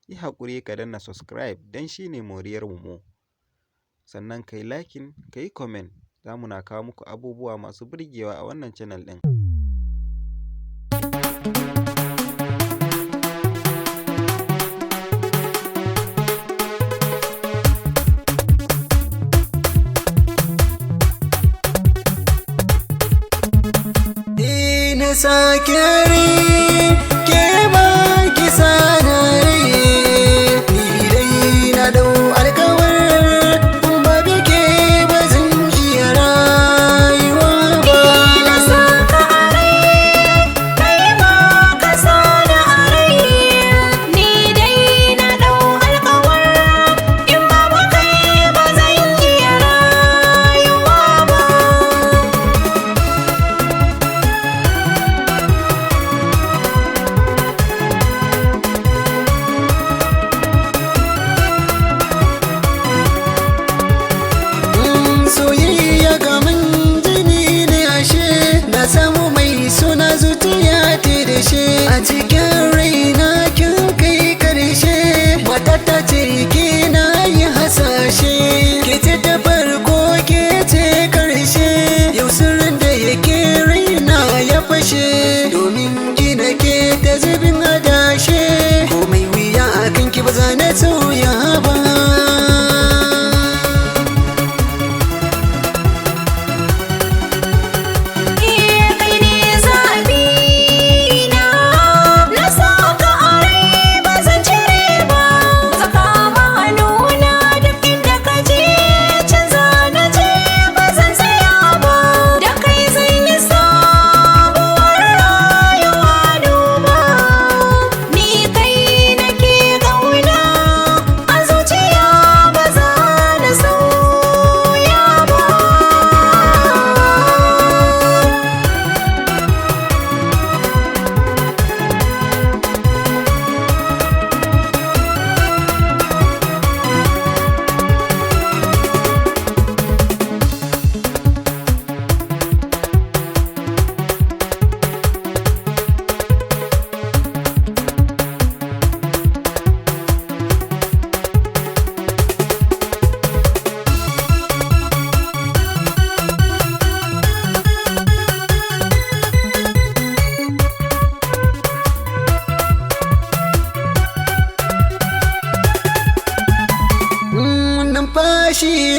yi haƙuri ka danna subscribe don shi ne moriyarmu. Sannan ka yi liking, ka yi comment, za mu na kawo muku abubuwa masu burgewa a wannan channel ɗin. Sakari ke ba ki sanare ni dai na dau alkawar ba bike ba zan iya rayuwa ba. Na saka are kai ma ka sana are ni dai na dau alkawar in babu kai ba zan iya rayuwa ba. Soyayya kaman jini ne ashe, na samu mai suna zuciya ta da shi. A cikin raina kin kai karshe, matata ce ke na yi hasashe. Ke ce ta farko ke ce karshe, yau sirrin da yake raina ya fashe. Domin gina ke ta zubin adashe, komai wuya a kanki ba za na sauya ba. Numfashi